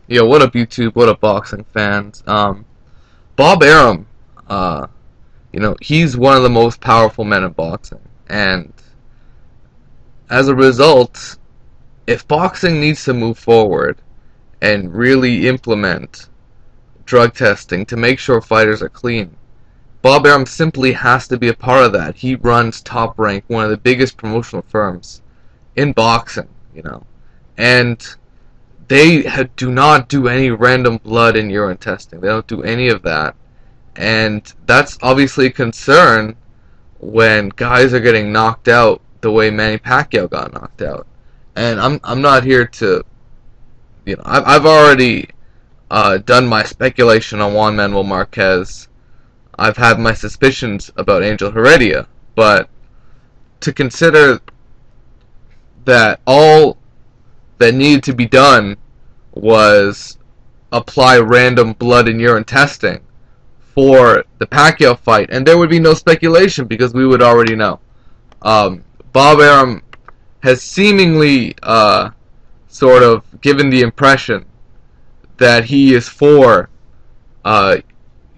Yo, what up, YouTube? What up, boxing fans? Bob Arum, he's one of the most powerful men in boxing, and as a result, if boxing needs to move forward and really implement drug testing to make sure fighters are clean, Bob Arum simply has to be a part of that. He runs Top Rank, one of the biggest promotional firms in boxing, and do not do any random blood and urine testing. They don't do any of that. And that's obviously a concern when guys are getting knocked out the way Manny Pacquiao got knocked out. And I'm not here to, I've already done my speculation on Juan Manuel Marquez. I've had my suspicions about Angel Heredia, but to consider that all that needed to be done was apply random blood and urine testing for the Pacquiao fight, and there would be no speculation because we would already know. Bob Arum has seemingly sort of given the impression that he is for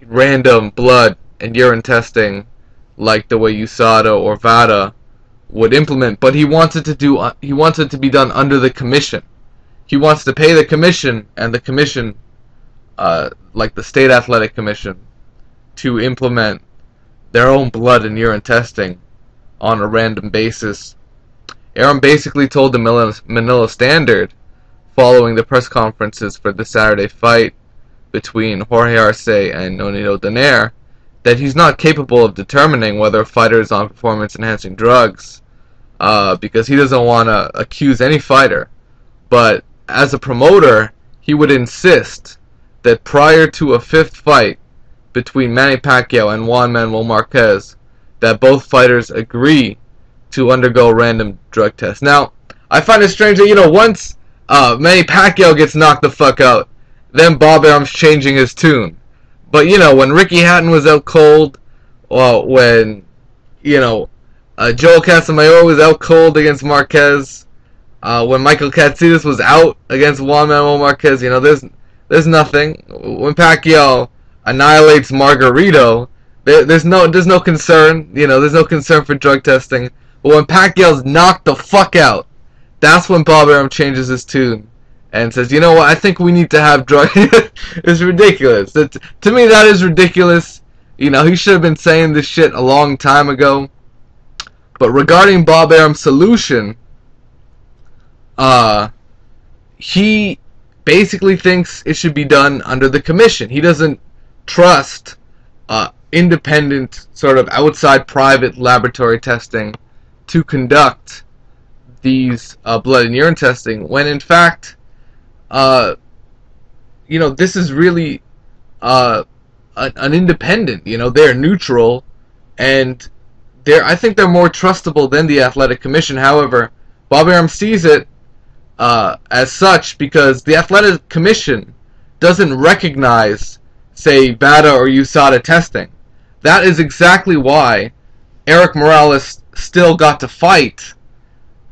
random blood and urine testing like the way USADA or VADA would implement, but he wants it to be done under the commission. He wants to pay the commission, and the commission, like the State Athletic Commission, to implement their own blood and urine testing on a random basis. Arum basically told the Manila Standard, following the press conferences for the Saturday fight between Jorge Arce and Nonito Donaire, that he's not capable of determining whether a fighter is on performance-enhancing drugs, because he doesn't want to accuse any fighter. But as a promoter, he would insist that prior to a fifth fight between Manny Pacquiao and Juan Manuel Marquez, that both fighters agree to undergo random drug tests. Now, I find it strange that, once Manny Pacquiao gets knocked the fuck out, then Bob Arum's changing his tune. But, when Ricky Hatton was out cold, well, when, Joel Casamayor was out cold against Marquez, when Michael Katsidis was out against Juan Manuel Marquez, there's nothing. When Pacquiao annihilates Margarito, there's no concern. There's no concern for drug testing. But when Pacquiao's knocked the fuck out, that's when Bob Arum changes his tune and says, you know what, I think we need to have drug. It's ridiculous. To me, that is ridiculous. He should have been saying this shit a long time ago. But regarding Bob Arum's solution, he basically thinks it should be done under the commission. He doesn't trust independent, sort of outside private laboratory testing to conduct these blood and urine testing, when in fact, this is really an independent. They're neutral, and I think they're more trustable than the Athletic Commission. However, Bob Arum sees it as such because the Athletic Commission doesn't recognize, say, VADA or USADA testing. That is exactly why Eric Morales still got to fight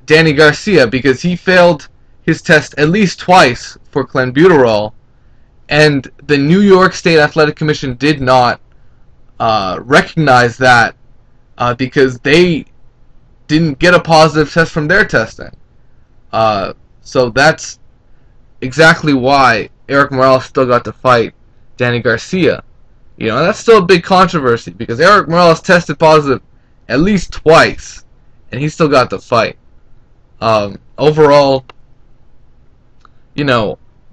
Danny Garcia, because he failed his test at least twice for clenbuterol, and the New York State Athletic Commission did not recognize that because they didn't get a positive test from their testing. So that's exactly why Eric Morales still got to fight Danny Garcia. That's still a big controversy because Eric Morales tested positive at least twice, and he still got to fight. Overall,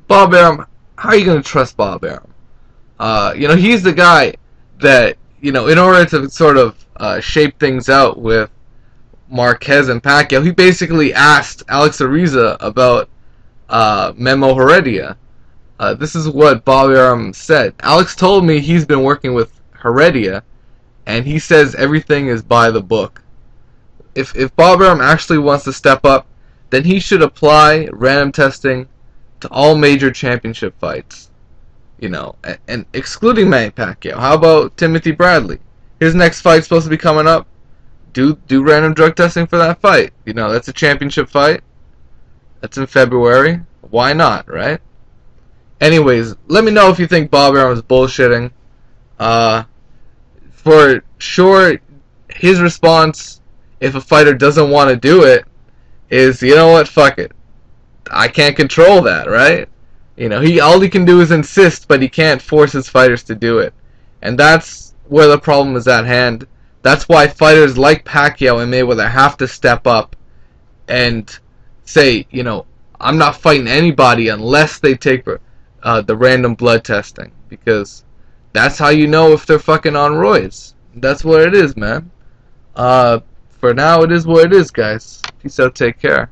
Bob Arum, how are you going to trust Bob Arum? He's the guy that, in order to sort of shape things out with Marquez and Pacquiao, he basically asked Alex Ariza about Memo Heredia. This is what Bob Arum said. Alex told me he's been working with Heredia, and he says everything is by the book. If Bob Arum actually wants to step up, then he should apply random testing to all major championship fights. And excluding Manny Pacquiao. How about Timothy Bradley? His next fight's supposed to be coming up. Do random drug testing for that fight. That's a championship fight. That's in February. Why not, right? Anyways, let me know if you think Bob Arum is bullshitting. For sure, his response, if a fighter doesn't want to do it, is, you know what, fuck it. I can't control that, right? You know, all he can do is insist, but he can't force his fighters to do it. And that's where the problem is at hand. That's why fighters like Pacquiao and Mayweather have to step up and say, you know, I'm not fighting anybody unless they take the random blood testing, because that's how you know if they're fucking on roids. That's what it is, man. For now, it is what it is, guys. Peace out, take care.